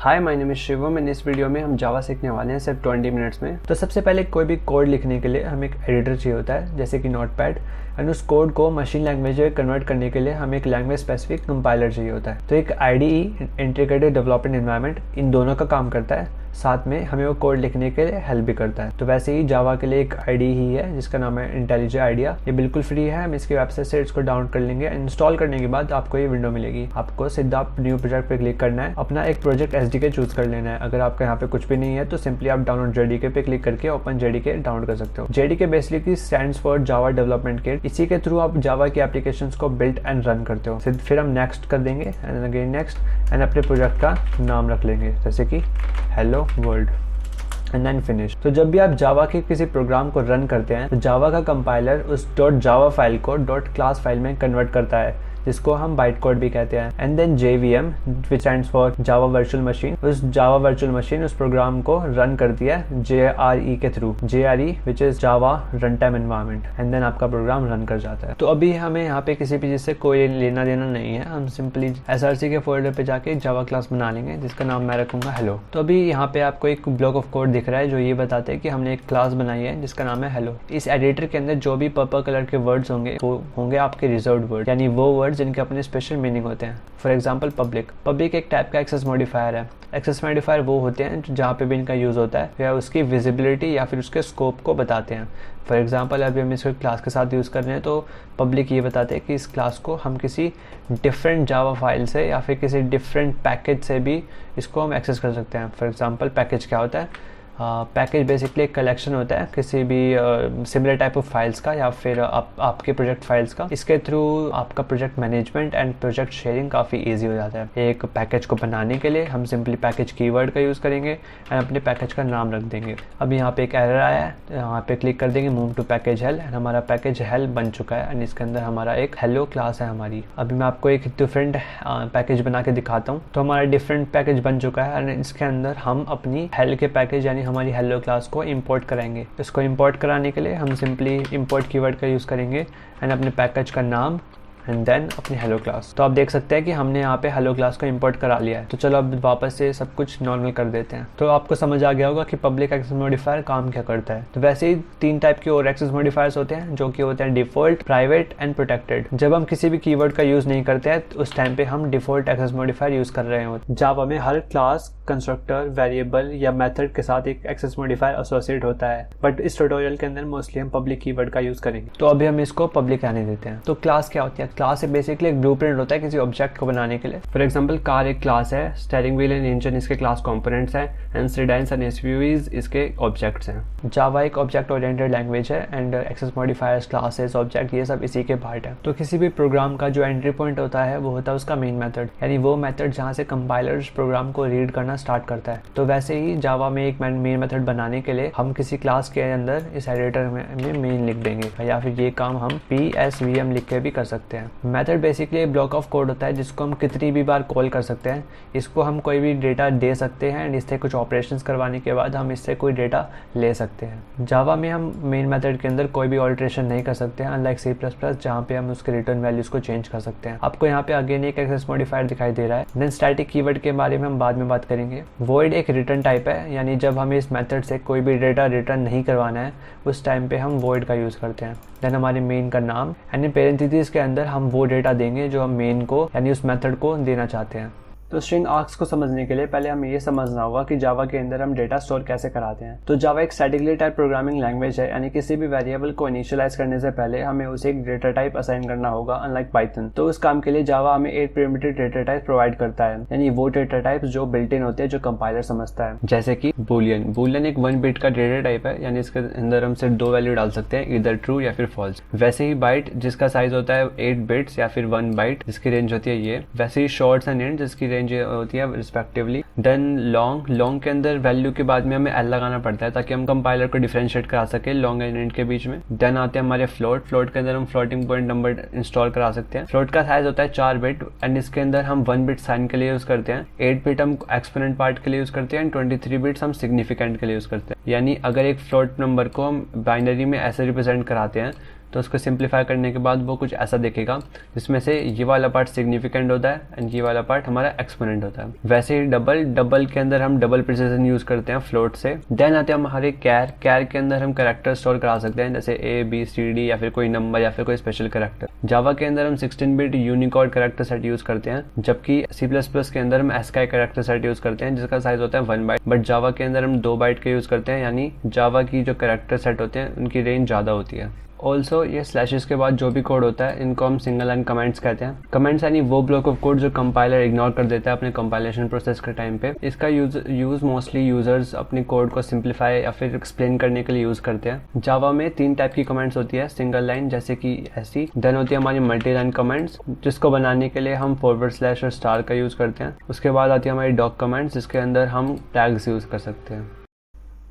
Hi my name is Shivam. In इस video में हम जावा सीखने वाले हैं सिर्फ 20 मिनट्स में। तो सबसे पहले कोई भी कोड लिखने के लिए हमें एक एडिटर चाहिए होता है जैसे कि नोटपैड, एंड उस कोड को मशीन लैंग्वेज में कन्वर्ट करने के लिए हमें एक लैंग्वेज स्पेसिफिक कंपाइलर चाहिए होता है। तो एक IDE integrated development environment in दोनों का काम करता है, साथ में हमें वो कोड लिखने के लिए हेल्प भी करता है। तो वैसे ही जावा के लिए एक IDE ही है जिसका नाम है इंटेलिजेंट आइडिया। ये बिल्कुल फ्री है, हम इसकी वेबसाइट से इसको डाउनलोड कर लेंगे। इंस्टॉल करने के बाद आपको ये विंडो मिलेगी। आपको सीधा न्यू प्रोजेक्ट पे क्लिक करना है, अपना एक प्रोजेक्ट SDK चूज कर लेना है। अगर आपके यहाँ पे कुछ भी नहीं है तो सिंपली आप डाउनलोड JDK पे क्लिक करके ओपन JDK डाउनलोड कर सकते हो। JDK basically stands for Java development kit. इसी के थ्रू आप जावा की एप्लीकेशंस को बिल्ड एंड रन करते हो। फिर हम नेक्स्ट कर देंगे एंड अगेन नेक्स्ट, एंड अपने प्रोजेक्ट का नाम रख लेंगे जैसे कि hello world and then finish. तो जब भी आप जावा के किसी प्रोग्राम को रन करते हैं तो जावा का कंपाइलर उस .java फाइल को .class फाइल में कन्वर्ट करता है, जिसको हम बाइट कोड भी कहते हैं। And then JVM which stands for Java virtual machine. उस जावा वर्चुअल मशीन उस प्रोग्राम को रन करती है JRE के through, JRE which is Java run time environment, and then आपका प्रोग्राम रन कर जाता है। तो अभी हमें यहाँ पे किसी भी चीज से कोई लेना देना नहीं है, हम सिंपली SRC के फोल्डर पे जाके जावा क्लास बना लेंगे जिसका नाम मैं रखूंगा हेलो। तो अभी यहाँ पे आपको एक ब्लॉक ऑफ कोड दिख रहा है जो ये बताते हैं कि हमने एक क्लास बनाई है जिसका नाम है हेलो। इस एडिटर के अंदर जो भी पर्पल कलर के वर्ड्स होंगे वो होंगे आपके रिजर्व्ड वर्ड, यानी वो वर्ड जिनके अपने स्पेशल मीनिंग होते हैं। फॉर एग्जांपल पब्लिक एक टाइप का एक्सेस मॉडिफायर है। एक्सेस मॉडिफायर वो होते हैं जहाँ पे भी इनका यूज़ होता है या उसकी विजिबिलिटी या फिर उसके स्कोप को बताते हैं। फॉर एग्जांपल अभी हम इसको क्लास के साथ यूज़ कर रहे हैं तो पब्लिक ये बताते हैं कि इस क्लास को हम किसी डिफरेंट जावा फाइल से या फिर किसी डिफरेंट पैकेज से भी इसको हम एक्सेस कर सकते हैं। फॉर एग्जांपल पैकेज क्या होता है? पैकेज बेसिकली एक कलेक्शन होता है किसी भी सिमिलर टाइप ऑफ फाइल्स का या फिर आपके प्रोजेक्ट फाइल्स का। इसके थ्रू आपका project management and project sharing काफ़ी इजी हो जाता है। एक पैकेज को बनाने के लिए हम सिंपली पैकेज कीवर्ड का यूज़ करेंगे एंड अपने पैकेज का नाम रख देंगे। अब यहाँ पे एक एरर आया है, यहाँ पे क्लिक कर देंगे move to package hell, and हमारा पैकेज हेल बन चुका है एंड इसके अंदर हमारा एक हेलो क्लास है हमारी। अभी मैं आपको एक डिफरेंट पैकेज बना के दिखाता हूँ। तो हमारा डिफरेंट पैकेज बन चुका है एंड इसके अंदर हम अपनी हेल के पैकेज यानी हमारी हेलो क्लास को इंपोर्ट कराएंगे। इसको इंपोर्ट कराने के लिए हम सिंपली इंपोर्ट कीवर्ड का यूज़ करेंगे एंड अपने पैकेज का नाम एंड देन अपनी हेलो क्लास। तो आप देख सकते हैं कि हमने यहाँ पे हेलो क्लास को इंपोर्ट करा लिया है। तो चलो अब वापस से सब कुछ नॉर्मल कर देते हैं। तो आपको समझ आ गया होगा कि पब्लिक एक्सेस मॉडिफायर काम क्या करता है। तो वैसे ही 3 टाइप के और एक्सेस मॉडिफायर्स होते हैं जो कि होते हैं डिफॉल्ट, प्राइवेट एंड प्रोटेक्टेड। जब हम किसी भी कीवर्ड का यूज नहीं करते हैं तो उस टाइम पे हम डिफॉल्ट एक्सेस मॉडिफायर यूज कर रहे होते हैं। जावा में हर क्लास, कंस्ट्रक्टर, वेरिएबल या मेथड के साथ एक एक्सेस मॉडिफायर एसोसिएट होता है, बट इस ट्यूटोरियल के अंदर मोस्टली हम पब्लिक कीवर्ड का यूज करेंगे। तो अभी हम इसको पब्लिक आने देते हैं। तो क्लास क्या होती है? क्लास बेसिकली ब्लूप्रिंट होता है किसी ऑब्जेक्ट को बनाने के लिए। फॉर एग्जांपल कार एक क्लास है, स्टीयरिंग व्हील एंड इंजन इसके क्लास कंपोनेंट्स हैं, एंड सिडाइंस एंड SUVs इसके ऑब्जेक्ट्स हैं। जावा एक ऑब्जेक्ट ओरिएंटेड लैंग्वेज है and access modifiers, classes, object ये सब इसी के पार्ट है। तो किसी भी प्रोग्राम का जो एंट्री पॉइंट होता है वो होता है उसका मेन मेथड, यानी वो मेथड जहाँ से कंपाइलर प्रोग्राम को रीड करना स्टार्ट करता है। तो वैसे ही जावा में एक मेन मेथड बनाने के लिए हम किसी क्लास के अंदर इस एडिटर में मेन लिख देंगे, या फिर ये काम हम PSVM लिख के भी कर सकते हैं। Method basically block of code होता है जिसको हम कितनी भी बार कॉल कर सकते हैं। इसको हम कोई भी डेटा दे सकते हैं एंड इससे कुछ ऑपरेशंस करवाने के बाद हम इससे कोई डेटा ले सकते हैं। जावा में हम मेन मेथड के अंदर कोई भी ऑल्ट्रेशन नहीं कर सकते हैं, अनलाइक C++ जहाँ पे हम उसके रिटर्न वैल्यूज को चेंज कर सकते हैं। आपको यहाँ पे अगेन एक एक्सेस मॉडिफायर दिखाई दे रहा है। देन स्टैटिक कीवर्ड के बारे में हम बाद में बात करेंगे। वॉइड एक रिटर्न टाइप है, यानी जब हमें इस मेथड से कोई भी डेटा रिटर्न नहीं करवाना है उस टाइम पे हम वॉइड का यूज करते हैं। देन हमारे मेन का नाम यानी पेरेंथेसिस के अंदर हम वो डेटा देंगे जो हम मेन को यानी उस मेथड को देना चाहते हैं। तो स्ट्रिंग आर्क्स को समझने के लिए पहले हमें ये समझना होगा कि जावा के अंदर हम डेटा स्टोर कैसे कराते हैं। तो जावा एक स्टैटिकली टाइप प्रोग्रामिंग लैंग्वेज है, यानी किसी भी वेरिएबल को इनिशियलाइज करने से पहले हमें उसे एक डेटा टाइप असाइन करना होगा, अनलाइक पाइथन। तो उस काम के लिए जावा हमें 8 प्रिमिटिव डेटा टाइप प्रोवाइड करता है, यानी वो डेटा टाइप जो बिल्ट इन होते हैं जो कंपाइलर समझता है। जैसे कि बूलियन एक 1 बिट का डेटा टाइप है, यानी इसके अंदर हम सिर्फ 2 वैल्यू डाल सकते हैं, इधर ट्रू या फिर फॉल्स। वैसे ही बाइट जिसका साइज होता है 8 बिट्स या फिर 1 बाइट जिसकी रेंज होती है ये। वैसे ही शॉर्ट्स एंड इंट जिसकी रेंज होती है रिस्पेक्टिवली। देन लॉन्ग के अंदर वैल्यू के बाद में हमें L लगाना पड़ता है ताकि हम कंपाइलर को डिफरेंशिएट करा सके लॉन्ग एंड इंट के बीच में। देन आते हैं हमारे फ्लोट के अंदर हम फ्लोटिंग पॉइंट नंबर इंस्टॉल करा सकते हैं। फ्लोट का साइज होता है 4 बिट एंड इसके अंदर हम 1 बिट साइन के लिए यूज करते हैं, 8 बिट हम एक्सपोनेंट पार्ट के लिए यूज करते हैं एंड 23 बिट्स हम सिग्निफिकेंट के लिए यूज करते हैं। यानी अगर एक फ्लोट नंबर को हम बाइनरी में ऐसे रिप्रेजेंट कराते हैं तो उसको सिंप्लीफाई करने के बाद वो कुछ ऐसा दिखेगा जिसमें से ये वाला पार्ट सिग्निफिकेंट होता है एंड ये वाला पार्ट हमारा एक्सपोनेंट होता है। वैसे ही डबल के अंदर हम डबल प्रिसिजन यूज करते हैं फ्लोट से। देन आते हैं हमारे कैर के अंदर हम कैरेक्टर स्टोर करा सकते हैं, जैसे ABCD या फिर कोई नंबर या फिर कोई स्पेशल कैरेक्टर। जावा के अंदर हम 16 bit Unicode character set use करते हैं, जबकि C++ के अंदर हम ASCII कैरेक्टर सेट यूज करते हैं जिसका साइज होता है 1 बाइट। बट जावा के अंदर हम 2 बाइट के यूज करते हैं, यानी जावा की जो कैरेक्टर सेट होते हैं उनकी रेंज ज़्यादा होती है। ऑल्सो ये स्लैशेस के बाद जो भी कोड होता है इनको हम सिंगल लाइन कमेंट्स कहते हैं। कमेंट्स यानी वो ब्लॉक ऑफ कोड जो कंपाइलर इग्नोर कर देता है अपने कंपाइलेशन प्रोसेस के टाइम पे। इसका यूज मोस्टली यूजर्स अपने कोड को सिंप्लीफाई या फिर एक्सप्लेन करने के लिए यूज करते हैं। जावा में 3 टाइप की कमेंट्स होती है, सिंगल लाइन जैसे कि ऐसी, देन होती है हमारी मल्टी लाइन कमेंट्स जिसको बनाने के लिए हम फॉरवर्ड/ और स्टार का यूज करते हैं। उसके बाद आती है हमारी डॉक कमेंट्स जिसके अंदर हम टैग्स यूज कर सकते हैं।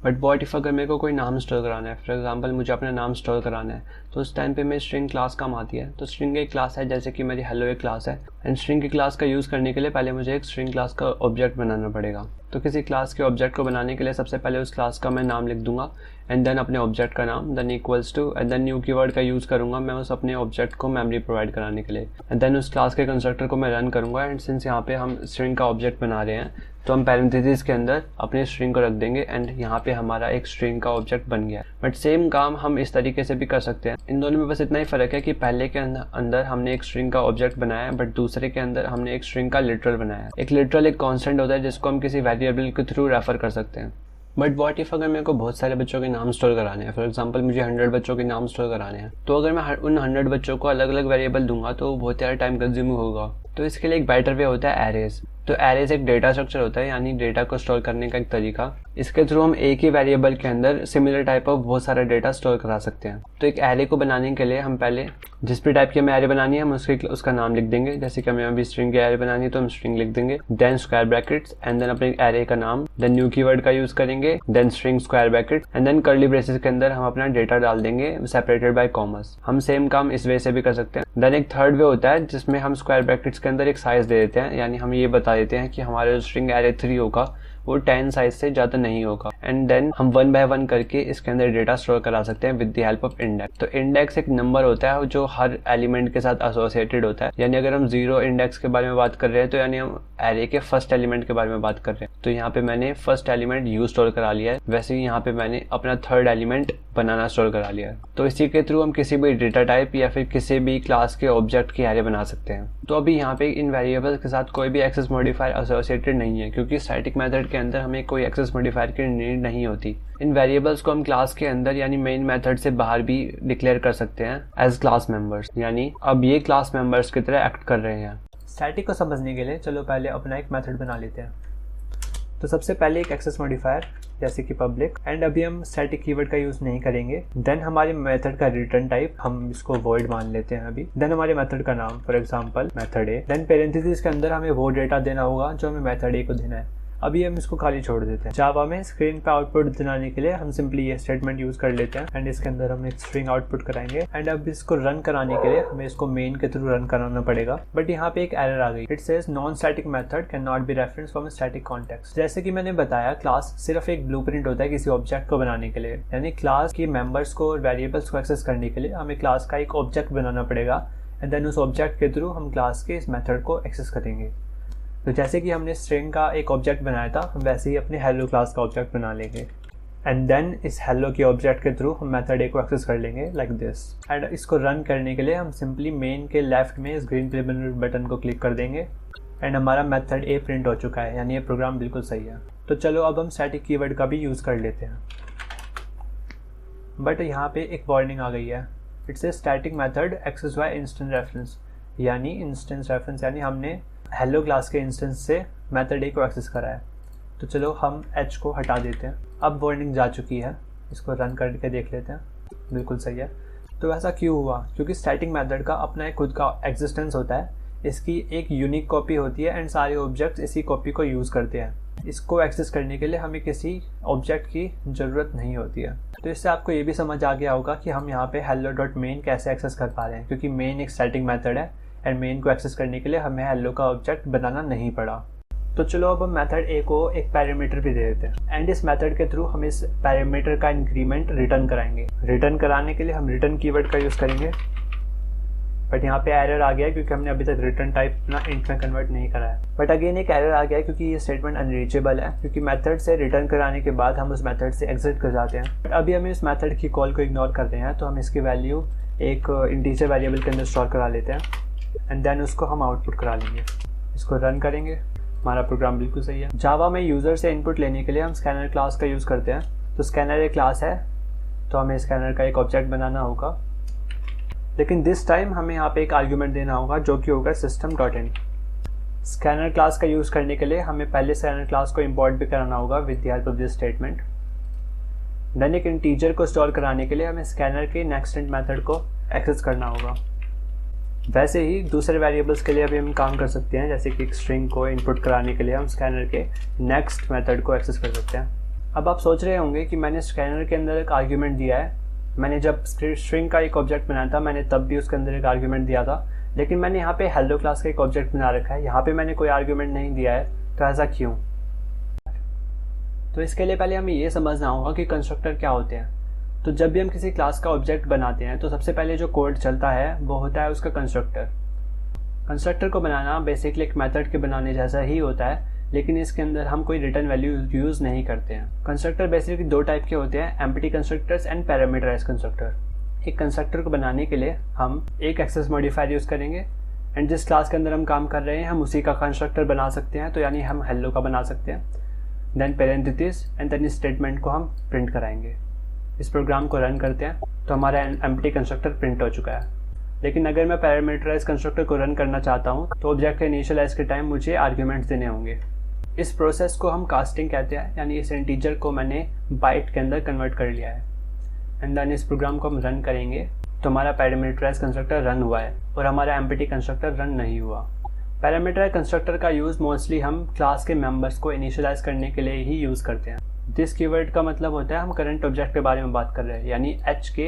बट वॉट इफ अगर मेरे को कोई नाम स्टोर कराना है, फॉर एग्जांपल मुझे अपना नाम स्टोर कराना है, तो उस टाइम पे मेरी स्ट्रिंग क्लास काम आती है। तो स्ट्रिंग एक क्लास है, जैसे कि मेरी हेलो एक क्लास है, एंड स्ट्रिंग की क्लास का यूज़ करने के लिए पहले मुझे एक स्ट्रिंग क्लास का ऑब्जेक्ट बनाना पड़ेगा। तो किसी क्लास के ऑब्जेक्ट को बनाने के लिए सबसे पहले उस क्लास का मैं नाम लिख दूंगा एंड देन अपने ऑब्जेक्ट का नाम, then equals to and then new keyword का यूज़ करूंगा मैं उस अपने ऑब्जेक्ट को मेमोरी प्रोवाइड कराने के लिए। एंड देन उस क्लास के कंस्ट्रक्टर को मैं रन करूंगा एंड सिंस यहाँ पे हम स्ट्रिंग का ऑब्जेक्ट बना रहे हैं तो हम पैरेंथेसिस के अंदर अपने स्ट्रिंग को रख देंगे एंड यहाँ पे हमारा एक स्ट्रिंग का ऑब्जेक्ट बन गया। बट सेम काम हम इस तरीके से भी कर सकते हैं। इन दोनों में बस इतना ही फ़र्क है कि पहले के अंदर हमने एक स्ट्रिंग का ऑब्जेक्ट बनाया है, बट दूसरे के अंदर हमने एक स्ट्रिंग का लिटरल बनाया है। एक लिटरल एक कॉन्स्टेंट होता है जिसको हम किसी वेरिएबल के थ्रू रेफर कर सकते हैं। बट व्हाट इफ अगर मेरे को बहुत सारे बच्चों के नाम स्टोर कराने हैं, फॉर एग्जांपल मुझे 100 बच्चों के नाम स्टोर कराने हैं, तो अगर मैं उन 100 बच्चों को अलग अलग वेरिएबल दूंगा तो बहुत ज़्यादा टाइम कंज्यूमिंग होगा। तो इसके लिए एक बेटर वे होता है एरेज। तो एरेज एक डेटा स्ट्रक्चर होता है, यानी डेटा को स्टोर करने का एक तरीका। इसके थ्रू हम एक ही वेरिएबल के अंदर सिमिलर टाइप ऑफ बहुत सारा डेटा स्टोर करा सकते हैं। तो एक एरे को बनाने के लिए हम पहले जिस भी टाइप की हमें एरे बनानी है हम उसका नाम लिख देंगे। जैसे कि हमें अभी स्ट्रिंग की एरे बनानी है तो हम स्ट्रिंग लिख देंगे, then square brackets and then अपने एरे का नाम, देन न्यू कीवर्ड का यूज करेंगे, then string square bracket and then curly braces के अंदर हम अपना डेटा डाल देंगे सेपरेटेड बाय कॉमर्स। हम सेम काम इस वे से भी कर सकते हैं। देन एक थर्ड वे होता है जिसमें हम स्क्वायर ब्रैकेट्स के अंदर एक साइज दे देते हैं, यानी हम ये बता देते हैं कि हमारे जो स्ट्रिंग एरे 3 होगा वो 10 साइज से ज़्यादा नहीं होगा। एंड देन हम 1 बाय 1 करके इसके अंदर डेटा स्टोर करा सकते हैं with the help of index. तो इंडेक्स एक नंबर होता है जो हर एलिमेंट के साथ एसोसिएटेड होता है, यानी अगर हम 0 इंडेक्स के बारे में बात कर रहे हैं तो यानी हम एरे के फर्स्ट एलिमेंट के बारे में बात कर रहे हैं। तो यहाँ पे मैंने फर्स्ट एलिमेंट यू स्टोर करा लिया है, वैसे ही यहाँ पे मैंने अपना थर्ड एलिमेंट बनाना स्टोर करा लिया है। तो इसी के थ्रू हम किसी भी डेटा टाइप या फिर किसी भी क्लास के ऑब्जेक्ट की एरे बना सकते हैं। तो अभी यहाँ पे इन वेरिएबल्स के साथ कोई भी एक्सेस मॉडिफायर एसोसिएटेड नहीं है, क्योंकि स्टैटिक मेथड के अंदर हमें कोई एक्सेस मॉडिफायर की नीड नहीं होती। इन वेरिएबल्स को हम क्लास के अंदर यानी मेन मेथड से बाहर भी डिक्लेयर कर सकते हैं एज क्लास मेंबर्स, यानी अब ये क्लास मेंबर्स की तरह एक्ट कर रहे हैं। स्टैटिक को समझने के लिए चलो पहले अपना एक मेथड बना लेते हैं। तो सबसे पहले एक एक्सेस मॉडिफायर जैसे कि पब्लिक, एंड अभी हम स्टैटिक कीवर्ड का यूज नहीं करेंगे। देन हमारे मेथड का रिटर्न टाइप हम इसको वॉइड मान लेते हैं अभी। देन हमारे मेथड का नाम for example method A. Then parenthesis के अंदर हमें वो डेटा देना होगा जो हमें मेथड ए को देना है। अभी हम इसको खाली छोड़ देते हैं। जावा में स्क्रीन पे आउटपुट दिलाने के लिए हम सिंपली ये स्टेटमेंट यूज कर लेते हैं एंड इसके अंदर हम एक स्ट्रिंग आउटपुट कराएंगे। एंड अब इसको रन कराने के लिए हमें इसको मेन के थ्रू रन कराना पड़ेगा। बट यहाँ पे एक एरर आ गई, it says non static method can not be reference from static context. जैसे कि मैंने बताया क्लास सिर्फ एक ब्लूप्रिंट होता है किसी ऑब्जेक्ट को बनाने के लिए, यानी क्लास की मेंबर्स को और वेरिएबल्स को एक्सेस करने के लिए हमें क्लास का एक ऑब्जेक्ट बनाना पड़ेगा एंड देन उस ऑब्जेक्ट के थ्रू हम क्लास के इस मेथड को एक्सेस करेंगे। तो जैसे कि हमने स्ट्रिंग का एक ऑब्जेक्ट बनाया था, हम वैसे ही अपने हेलो क्लास का ऑब्जेक्ट बना लेंगे एंड देन इस हेलो के ऑब्जेक्ट के थ्रू हम मेथड ए को एक्सेस कर लेंगे लाइक दिस। एंड इसको रन करने के लिए हम सिंपली मेन के लेफ्ट में इस ग्रीन प्ले बटन को क्लिक कर देंगे एंड हमारा मेथड ए प्रिंट हो चुका है, यानी ये प्रोग्राम बिल्कुल सही है। तो चलो अब हम स्टैटिक कीवर्ड का भी यूज़ कर लेते हैं। बट यहाँ पे एक वार्निंग आ गई है, it's a static method access by instance reference, यानी इंस्टेंस रेफरेंस यानी हमने हेलो क्लास के इंस्टेंस से मेथड ए को एक्सेस करा है। तो चलो हम एच को हटा देते हैं। अब वार्निंग जा चुकी है, इसको रन करके देख लेते हैं, बिल्कुल सही है। तो ऐसा क्यों हुआ? क्योंकि स्टैटिक मेथड का अपना एक खुद का एग्जिस्टेंस होता है, इसकी एक यूनिक कॉपी होती है एंड सारे ऑब्जेक्ट्स इसी कॉपी को यूज़ करते हैं। इसको एक्सेस करने के लिए हमें किसी ऑब्जेक्ट की ज़रूरत नहीं होती है। तो इससे आपको ये भी समझ आ गया होगा कि हम यहाँ पे hello.main कैसे एक्सेस कर पा रहे हैं, क्योंकि मेन एक स्टैटिक मेथड है एंड मेन को एक्सेस करने के लिए हमें हेलो का ऑब्जेक्ट बनाना नहीं पड़ा। तो चलो अब हम मेथड ए को एक पैरामीटर भी दे देते हैं एंड इस मेथड के थ्रू हम इस पैरामीटर का इंक्रीमेंट रिटर्न कराएंगे। रिटर्न कराने के लिए हम रिटर्न कीवर्ड का यूज़ करेंगे, बट यहाँ पे एरर आ गया क्योंकि हमने अभी तक रिटर्न टाइप ना इंट में कन्वर्ट नहीं करा है। बट अगेन एक एरर आ गया क्योंकि ये स्टेटमेंट अनरीचेबल है, क्योंकि मेथड से रिटर्न कराने के बाद हम उस मेथड से एग्जिट कर जाते हैं। बट अभी हम इस मेथड की कॉल को इग्नोर कर रहे हैं, तो हम इसकी वैल्यू एक इंटीजर वेरिएबल के अंदर स्टोर करा लेते हैं एंड देन उसको हम आउटपुट करा लेंगे। इसको रन करेंगे, हमारा प्रोग्राम बिल्कुल सही है। जावा में यूज़र से इनपुट लेने के लिए हम स्कैनर क्लास का यूज़ करते हैं। तो स्कैनर एक क्लास है, तो हमें स्कैनर का एक ऑब्जेक्ट बनाना होगा, लेकिन दिस टाइम हमें यहाँ पे एक आर्ग्यूमेंट देना होगा जो कि होगा system.in। स्कैनर क्लास का यूज़ करने के लिए हमें पहले स्कैनर क्लास को इंपोर्ट भी कराना होगा with the help of this statement. Then एक इंटीजर को स्टोर कराने के लिए हमें स्कैनर के नेक्स्ट इंट मेथड को एक्सेस करना होगा। वैसे ही दूसरे वेरिएबल्स के लिए भी हम काम कर सकते हैं, जैसे कि एक स्ट्रिंग को इनपुट कराने के लिए हम स्कैनर के नेक्स्ट मेथड को एक्सेस कर सकते हैं। अब आप सोच रहे होंगे कि मैंने स्कैनर के अंदर एक आर्ग्यूमेंट दिया है, मैंने जब स्ट्रिंग का एक ऑब्जेक्ट बनाया था मैंने तब भी उसके अंदर एक आर्ग्यूमेंट दिया था, लेकिन मैंने यहाँ पे हेलो क्लास का एक ऑब्जेक्ट बना रखा है, यहाँ पे मैंने कोई आर्ग्यूमेंट नहीं दिया है, तो ऐसा क्यों? तो इसके लिए पहले हमें ये समझना होगा कि कंस्ट्रक्टर क्या होते हैं। तो जब भी हम किसी क्लास का ऑब्जेक्ट बनाते हैं तो सबसे पहले जो कोड चलता है वो होता है उसका कंस्ट्रक्टर। कंस्ट्रक्टर को बनाना बेसिकली एक मेथड के बनाने जैसा ही होता है, लेकिन इसके अंदर हम कोई रिटर्न वैल्यू यूज़ नहीं करते हैं। कंस्ट्रक्टर बेसिकली दो टाइप के होते हैं, empty constructors and parameterized constructor. एक कंस्ट्रक्टर को बनाने के लिए हम एक एक्सेस मॉडिफायर यूज़ करेंगे एंड जिस क्लास के अंदर हम काम कर रहे हैं हम उसी का कंस्ट्रक्टर बना सकते हैं, तो यानी हम हेलो का बना सकते हैं। देन पैरेंथेसिस एंड देन इस स्टेटमेंट को हम प्रिंट कराएंगे। इस प्रोग्राम को रन करते हैं तो हमारा एम्प्टी कंस्ट्रक्टर प्रिंट हो चुका है। लेकिन अगर मैं पैरामीटराइज कंस्ट्रक्टर को रन करना चाहता हूँ तो ऑब्जेक्ट के इनिशियलाइज के टाइम मुझे आर्ग्यूमेंट्स देने होंगे। इस प्रोसेस को हम कास्टिंग कहते हैं, यानी इस इंटीजर को मैंने बाइट के अंदर कन्वर्ट कर लिया है एंड देन इस प्रोग्राम को हम रन करेंगे तो हमारा पैरामीटराइज कंस्ट्रक्टर रन हुआ है और हमारा एम्प्टी कंस्ट्रक्टर रन नहीं हुआ। पैरामीटराइज कंस्ट्रक्टर का यूज़ मोस्टली हम क्लास के मेंबर्स को इनिशियलाइज करने के लिए ही यूज़ करते हैं। दिस कीवर्ड का मतलब होता है हम करंट ऑब्जेक्ट के बारे में बात कर रहे हैं, यानी एच के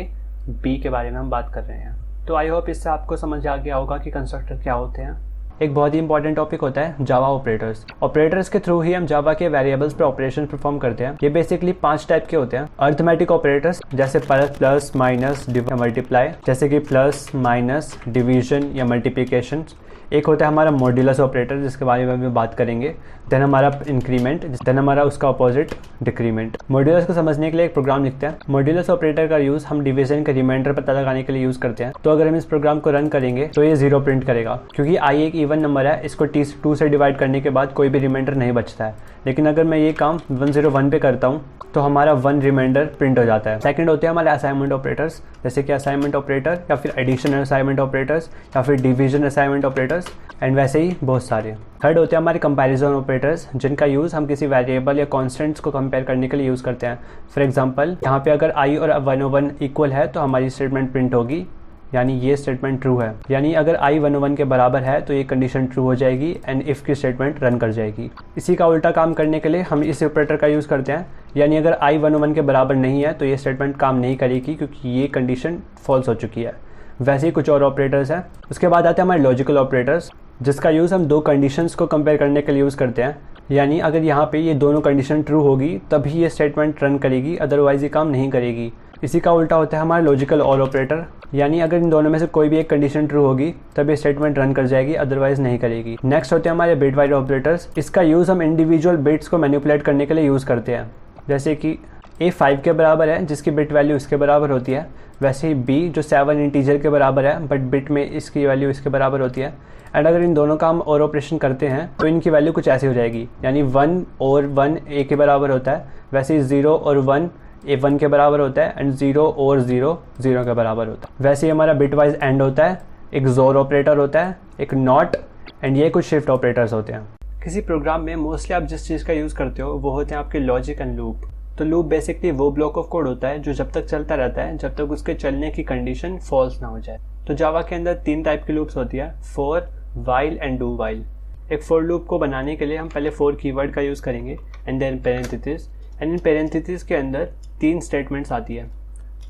बी के बारे में हम बात कर रहे हैं। तो आई होप इससे आपको समझ आ गया होगा कि कंस्ट्रक्टर क्या होते हैं। एक बहुत ही इंपॉर्टेंट टॉपिक होता है जावा ऑपरेटर्स। ऑपरेटर्स के थ्रू ही हम जावा के वेरिएबल्स पर ऑपरेशन परफॉर्म करते हैं। ये बेसिकली 5 टाइप के होते हैं। अर्थमेटिक ऑपरेटर्स जैसे प्लस माइनस या मल्टीप्लाई, जैसे कि प्लस माइनस डिवीजन या मल्टीप्लिकेशन। एक होता है हमारा मॉड्यूलस ऑपरेटर जिसके बारे में भी बात करेंगे। देन हमारा इंक्रीमेंट, देन हमारा उसका अपोजिट डिक्रीमेंट। मॉड्यूलस को समझने के लिए एक प्रोग्राम लिखते हैं। मॉड्यूलस ऑपरेटर का यूज़ हम डिवीजन का रिमाइंडर पता लगाने के लिए यूज़ करते हैं। तो अगर हम इस प्रोग्राम को रन करेंगे तो ये 0 प्रिंट करेगा, क्योंकि आई एक इवन नंबर है, इसको 2 से डिवाइड करने के बाद कोई भी रिमाइंडर नहीं बचता है। लेकिन अगर मैं ये काम 101 पे करता हूँ तो हमारा 1 रिमाइंडर प्रिंट हो जाता है। सेकंड होते हैं हमारे असाइनमेंट ऑपरेटर्स, जैसे कि असाइनमेंट ऑपरेटर या फिर एडिशन असाइनमेंट ऑपरेटर्स या फिर डिवीजन असाइनमेंट ऑपरेटर्स एंड वैसे ही बहुत सारे। थर्ड होते हैं हमारे कंपैरिजन ऑपरेटर्स, जिनका यूज़ हम किसी वेरिएबल या कॉन्स्टेंट्स को कंपेयर करने के लिए यूज़ करते हैं। फॉर एग्जांपल यहाँ पे अगर i और 101 इक्वल है तो हमारी स्टेटमेंट प्रिंट होगी, यानी ये स्टेटमेंट ट्रू है। यानी अगर i 101 के बराबर है तो ये कंडीशन ट्रू हो जाएगी एंड इफ़ की स्टेटमेंट रन कर जाएगी। इसी का उल्टा काम करने के लिए हम इस ऑपरेटर का यूज़ करते हैं, यानी अगर i 101 के बराबर नहीं है तो ये स्टेटमेंट काम नहीं करेगी क्योंकि ये कंडीशन फॉल्स हो चुकी है। वैसे ही कुछ और ऑपरेटर्स हैं। उसके बाद आते हैं हमारे लॉजिकल ऑपरेटर्स, जिसका यूज़ हम 2 कंडीशंस को कंपेयर करने के लिए यूज़ करते हैं। यानी अगर यहाँ पे ये दोनों कंडीशन ट्रू होगी तभी ये स्टेटमेंट रन करेगी, अदरवाइज ये काम नहीं करेगी। इसी का उल्टा होता है हमारा लॉजिकल और ऑपरेटर, यानी अगर इन दोनों में से कोई भी एक कंडीशन ट्रू होगी तब ये स्टेटमेंट रन कर जाएगी, अदरवाइज नहीं करेगी। नेक्स्ट होते हैं हमारे बिट वाइज ऑपरेटर्स। इसका यूज़ हम इंडिविजुअल बिट्स को मैनिपुलेट करने के लिए यूज़ करते हैं। जैसे कि a 5 के बराबर है जिसकी बिट वैल्यू इसके बराबर होती है, वैसे ही b जो 7 इंटीजर के बराबर है बट बिट में इसकी वैल्यू इसके बराबर होती है। एंड अगर इन दोनों का हम और ऑपरेशन करते हैं तो इनकी वैल्यू कुछ ऐसी हो जाएगी, यानी 1 और 1 a के बराबर होता है, वैसे ही 0 और 1 a 1 के बराबर होता है एंड 0 और 0 0 के बराबर होता है। वैसे ही हमारा बिट वाइज एंड होता है, एक जोर ऑपरेटर होता है, एक नॉट एंड ये कुछ शिफ्ट ऑपरेटर्स होते हैं। किसी प्रोग्राम में मोस्टली आप जिस चीज़ का यूज़ करते हो वो होते हैं आपके लॉजिक एंड लूप। तो लूप बेसिकली वो ब्लॉक ऑफ कोड होता है जो जब तक चलता रहता है जब तक उसके चलने की कंडीशन फॉल्स ना हो जाए। तो जावा के अंदर 3 टाइप की लूप्स होती है, for, while and do while. एक फॉर लूप को बनाने के लिए हम पहले फॉर कीवर्ड का यूज़ करेंगे and then parenthesis, and in parenthesis के अंदर 3 स्टेटमेंट्स आती है।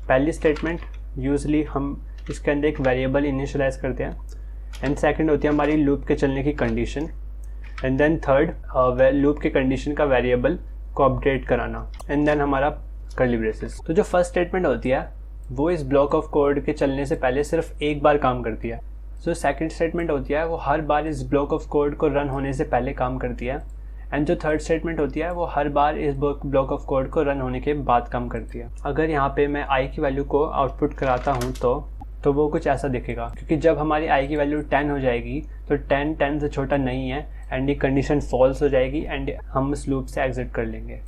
पहली स्टेटमेंट यूजली हम इसके अंदर एक वेरिएबल इनिशियलाइज करते हैं एंड सेकंड होती है हमारी लूप के चलने की condition. And then third loop के कंडीशन का वेरिएबल को अपडेट कराना, एंड देन हमारा कर्ली ब्रेसेस। तो जो फर्स्ट स्टेटमेंट होती है वो इस ब्लॉक ऑफ कोड के चलने से पहले सिर्फ एक बार काम करती है। जो सेकंड स्टेटमेंट होती है वो हर बार इस ब्लॉक ऑफ कोड को रन होने से पहले काम करती है, एंड जो थर्ड स्टेटमेंट होती है वो हर बार इस ब्लॉक ऑफ कोड को रन होने के बाद काम करती है। अगर यहाँ पे मैं i की वैल्यू को आउटपुट कराता हूँ तो वो कुछ ऐसा दिखेगा, क्योंकि जब हमारी i की वैल्यू 10 हो जाएगी तो 10 से छोटा नहीं है एंड ये कंडीशन फॉल्स हो जाएगी एंड हम इस लूप से एग्जिट कर लेंगे।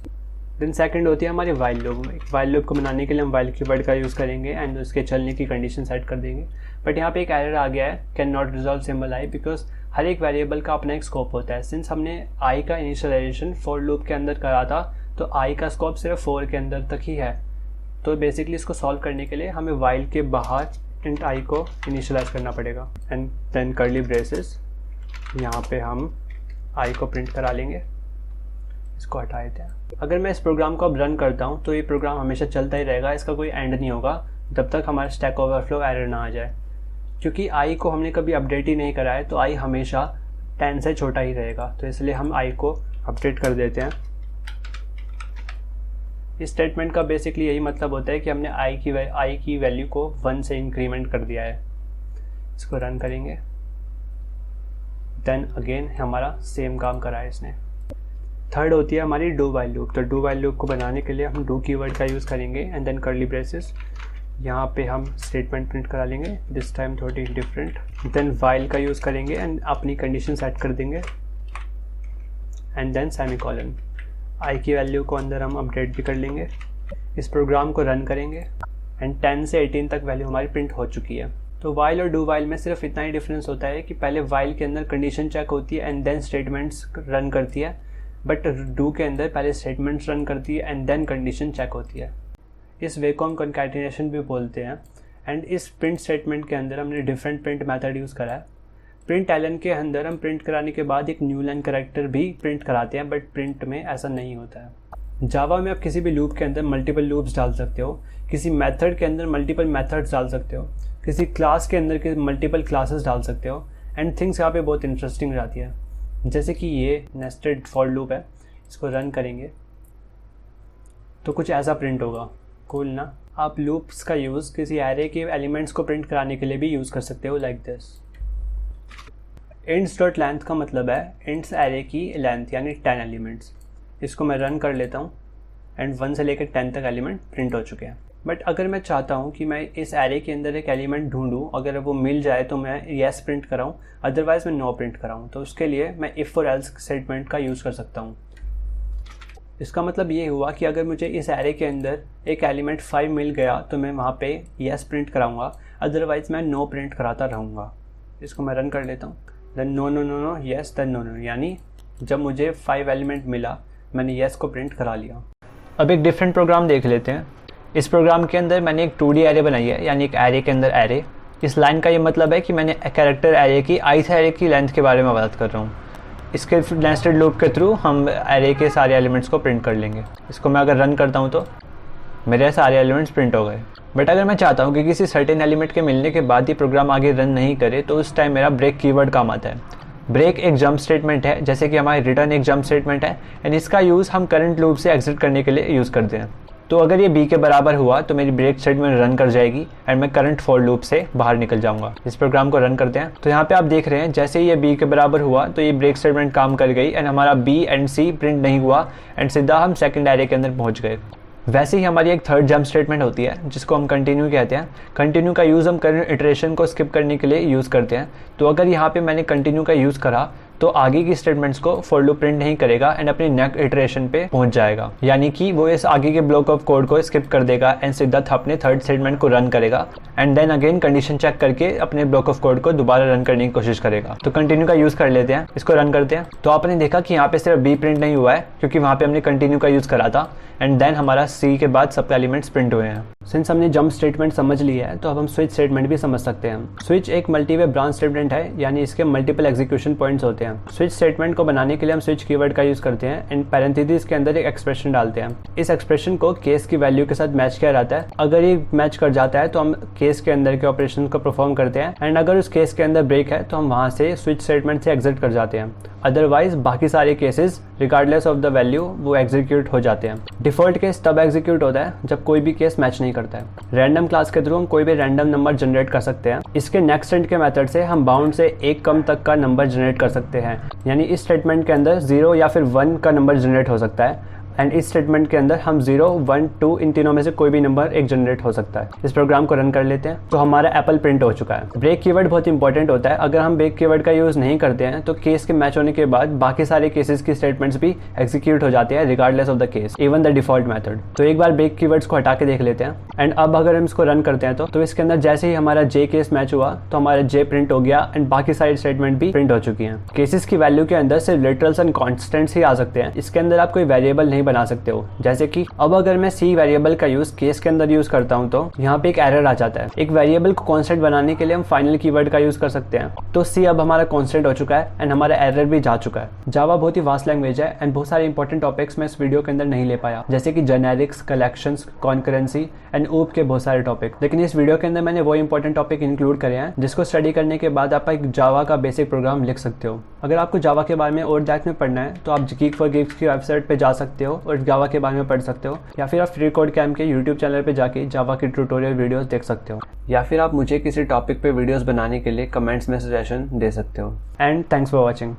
देन सेकंड होती है हमारी वाइल लूप। वाइल लूप को बनाने के लिए हम वाइल कीवर्ड का यूज़ करेंगे एंड उसके चलने की कंडीशन सेट कर देंगे। बट यहाँ पे एक एरर आ गया है, can not resolve symbol i, because हर एक वेरिएबल का अपना एक स्कोप होता है। सिंस हमने i का इनिशियलाइजेशन फॉर लूप के अंदर करा था तो i का स्कोप सिर्फ 4 के अंदर तक ही है। तो बेसिकली इसको सॉल्व करने के लिए हमें वाइल के बाहर इंट i को इनिशियलाइज करना पड़ेगा एंड देन कर्ली ब्रेसेस। यहाँ पे हम i को प्रिंट करा लेंगे, इसको हटा देते हैं। अगर मैं इस प्रोग्राम को अब रन करता हूँ तो ये प्रोग्राम हमेशा चलता ही रहेगा, इसका कोई एंड नहीं होगा जब तक हमारा स्टैक ओवरफ्लो एरर ना आ जाए। क्योंकि i को हमने कभी अपडेट ही नहीं करा है तो i हमेशा 10 से छोटा ही रहेगा, तो इसलिए हम i को अपडेट कर देते हैं। इस स्टेटमेंट का बेसिकली यही मतलब होता है कि हमने i की वैल्यू को 1 से इंक्रीमेंट कर दिया है। इसको रन करेंगे, देन अगेन हमारा सेम काम करा है इसने। थर्ड होती है हमारी डू वाइल लूप। तो डू वाइल लूप को बनाने के लिए हम डू कीवर्ड का यूज़ करेंगे एंड देन कर्ली ब्रेसेस। यहाँ पे हम स्टेटमेंट प्रिंट करा लेंगे, दिस टाइम थोड़ी डिफरेंट। देन वाइल का यूज़ करेंगे एंड अपनी कंडीशन सेट कर देंगे एंड देन सेमीकोलन। i की वैल्यू को अंदर हम अपडेट भी कर लेंगे। इस प्रोग्राम को रन करेंगे एंड 10 से 18 तक वैल्यू हमारी प्रिंट हो चुकी है। तो वाइल और डू वाइल में सिर्फ इतना ही डिफरेंस होता है कि पहले वाइल के अंदर कंडीशन चेक होती है एंड देन स्टेटमेंट्स रन करती है, बट डू के अंदर पहले स्टेटमेंट्स रन करती है एंड देन कंडीशन चेक होती है। इस वे को हम कॉन्कैटिनेशन भी बोलते हैं। एंड इस प्रिंट स्टेटमेंट के अंदर हमने डिफरेंट प्रिंट मेथड यूज़ करा है। प्रिंट एलन के अंदर हम प्रिंट कराने के बाद एक न्यू लाइन कैरेक्टर भी प्रिंट कराते हैं, बट प्रिंट में ऐसा नहीं होता है। जावा में आप किसी भी लूप के अंदर मल्टीपल लूप्स डाल सकते हो, किसी मेथड के अंदर मल्टीपल मेथड्स डाल सकते हो, किसी क्लास के अंदर के मल्टीपल क्लासेस डाल सकते हो एंड थिंग्स यहाँ पे बहुत इंटरेस्टिंग हो जाती है। जैसे कि ये नेस्टेड फॉर लूप है, इसको रन करेंगे तो कुछ ऐसा प्रिंट होगा। कूल ना। आप लूप्स का यूज़ किसी एरे के एलिमेंट्स को प्रिंट कराने के लिए भी यूज़ कर सकते हो, लाइक दिस। इंट्स डॉट लेंथ का मतलब है इंट्स एरे की लेंथ यानी 10 एलिमेंट्स। इसको मैं रन कर लेता हूँ एंड 1 से लेकर 10 तक एलिमेंट प्रिंट हो चुके हैं। बट अगर मैं चाहता हूँ कि मैं इस एरे के अंदर एक एलिमेंट ढूंढूँ, अगर वो मिल जाए तो मैं येस प्रिंट कराऊँ, अदरवाइज़ मैं नो प्रिंट कराऊँ, तो उसके लिए मैं इफ़ और एल्स स्टेटमेंट का यूज़ कर सकता हूँ। इसका मतलब ये हुआ कि अगर मुझे इस एरे के अंदर एक एलिमेंट 5 मिल गया तो मैं वहाँ पे येस प्रिंट कराऊंगा, अदरवाइज़ मैं नो प्रिंट कराता रहूँगा। इसको मैं रन कर लेता हूँ, then no no no no yes then no no, यानी जब मुझे 5 एलिमेंट मिला मैंने येस को प्रिंट करा लिया। अब एक डिफरेंट प्रोग्राम देख लेते हैं। इस प्रोग्राम के अंदर मैंने एक 2D एरे बनाई है, यानी एक एरे के अंदर एरे। इस लाइन का ये मतलब है कि मैंने कैरेक्टर एरे की ith एरे की लेंथ के बारे में बात कर रहा हूँ। इसके नेस्टेड लूप के थ्रू हम एरे के सारे एलिमेंट्स को प्रिंट कर लेंगे। इसको मैं अगर रन करता हूँ तो मेरे सारे एलिमेंट्स प्रिंट हो गए। बट अगर मैं चाहता हूँ कि किसी सर्टेन एलिमेंट के मिलने के बाद ही प्रोग्राम आगे रन नहीं करे तो उस टाइम मेरा ब्रेक कीवर्ड काम आता है। ब्रेक एक जंप स्टेटमेंट है, जैसे कि हमारी रिटर्न एक जंप स्टेटमेंट है, एंड इसका यूज़ हम करंट लूप से एग्जिट करने के लिए यूज़ करते हैं। तो अगर ये b के बराबर हुआ तो मेरी ब्रेक स्टेटमेंट रन कर जाएगी एंड मैं करंट फॉर लूप से बाहर निकल जाऊंगा। इस प्रोग्राम को रन करते हैं तो यहाँ पे आप देख रहे हैं जैसे ही ये b के बराबर हुआ तो ये ब्रेक स्टेटमेंट काम कर गई एंड हमारा b एंड c प्रिंट नहीं हुआ एंड सीधा हम सेकंड एरे के अंदर पहुँच गए। वैसे ही हमारी एक थर्ड जंप स्टेटमेंट होती है जिसको हम कंटिन्यू कहते हैं। कंटिन्यू का यूज़ हम करंट इटरेशन को स्किप करने के लिए यूज़ करते हैं। तो अगर यहाँ पे मैंने कंटिन्यू का यूज़ करा तो आगे की स्टेटमेंट्स को फॉर लूप प्रिंट नहीं करेगा एंड अपनी नेक्स्ट इटरेशन पे पहुंच जाएगा, यानी कि वो इस आगे के ब्लॉक ऑफ कोड को स्किप कर देगा एंड सीधा अपने थर्ड स्टेटमेंट को रन करेगा and then again condition check करके अपने ब्लॉक ऑफ कोड को दोबारा रन करने की कोशिश करेगा। तो कंटिन्यू का यूज़ कर लेते हैं, इसको रन करते हैं। तो आपने देखा कि यहाँ पे सिर्फ बी प्रिंट नहीं हुआ है क्योंकि वहाँ पे हमने कंटिन्यू का यूज़ करा था एंड देन हमारा सी के बाद सब एलिमेंट्स प्रिंट हुए हैं। सिंस हमने जंप स्टेटमेंट समझ लिया है तो अब हम स्विच स्टेटमेंट भी समझ सकते हैं। स्विच एक मल्टीवे ब्रांच स्टेटमेंट है, यानी इसके मल्टीपल एग्जीक्यूशन पॉइंट्स होते हैं। स्विच स्टेटमेंट को बनाने के लिए हम स्विच कीवर्ड का यूज करते हैं एंड पैरेंथेसिस के अंदर एक एक्सप्रेशन डालते हैं। इस एक्सप्रेशन को केस की वैल्यू के साथ मैच किया जाता है। अगर ये मैच कर जाता है तो हम केस के अंदर के ऑपरेशन को परफॉर्म करते हैं एंड अगर उस केस के अंदर ब्रेक है तो हम वहां से स्विच स्टेटमेंट से एग्जिट कर जाते हैं। अदरवाइज बाकी सारे cases regardless of the value वो एग्जीक्यूट हो जाते हैं। डिफॉल्ट केस तब एग्जीक्यूट होता है जब कोई भी केस मैच नहीं करता है। रैंडम क्लास के थ्रू हम कोई भी रैंडम नंबर जनरेट कर सकते हैं। इसके नेक्स्ट एंड के मेथड से हम बाउंड से एक कम तक का नंबर जनरेट कर सकते हैं, यानी इस स्टेटमेंट के अंदर 0 या फिर 1 का नंबर जनरेट हो सकता है एंड इस स्टेटमेंट के अंदर हम 0, 1, 2 इन तीनों में से कोई भी नंबर एक जनरेट हो सकता है। इस प्रोग्राम को रन कर लेते हैं तो हमारा एप्पल प्रिंट हो चुका है। ब्रेक कीवर्ड बहुत इंपॉर्टेंट होता है। अगर हम ब्रेक कीवर्ड का यूज़ नहीं करते हैं तो केस के मैच होने के बाद बाकी सारे केसेस की स्टेटमेंट्स भी एग्जीक्यूट हो जाते हैं regardless of the case, even the default method. तो एक बार ब्रेक कीवर्ड्स को हटा के देख लेते हैं एंड अब अगर हम इसको रन करते हैं तो इसके अंदर जैसे ही हमारा जे केस मैच हुआ तो हमारा जे प्रिंट हो गया एंड बाकी सारी स्टेटमेंट भी प्रिंट हो चुकी हैं। केसेस की वैल्यू के अंदर सिर्फ लिटरल्स एंड कॉन्स्टेंट्स ही आ सकते हैं। इसके अंदर आप कोई वेरिएबल नहीं बना सकते हो। जैसे कि अब अगर मैं सी वेरिएबल का यूज केस के अंदर यूज करता हूं तो यहाँ पे एक एरर आ जाता है। एक वेरिएबल को कांस्टेंट बनाने के लिए हम फाइनल कीवर्ड का यूज कर सकते हैं। तो सी अब हमारा कांस्टेंट हो चुका है एंड हमारा एरर भी जा चुका है। जावा बहुत ही वास्ट लैंग्वेज है एंड बहुत सारे इंपॉर्टेंट टॉपिक्स मैं इस वीडियो के अंदर नहीं ले पाया, जैसे कि जेनेरिक्स, कलेक्शंस, कॉन्करेंसी एंड ऊप के बहुत सारे टॉपिक। लेकिन इस वीडियो के अंदर मैंने वो इंपॉर्टेंट टॉपिक इंक्लूड करे हैं जिसको स्टडी करने के बाद आप एक जावा का बेसिक प्रोग्राम लिख सकते हो। अगर आपको जावा के बारे में और डेप्थ में पढ़ना है तो आप गीक फॉर गिग्स की वेबसाइट पे जा सकते हो और जावा के बारे में पढ़ सकते हो, या फिर आप फ्री कोड कैम्प के यूट्यूब चैनल पे जाके जावा की ट्यूटोरियल वीडियोस देख सकते हो, या फिर आप मुझे किसी टॉपिक पे वीडियोस बनाने के लिए कमेंट्स में सजेशन दे सकते हो। And thanks for watching.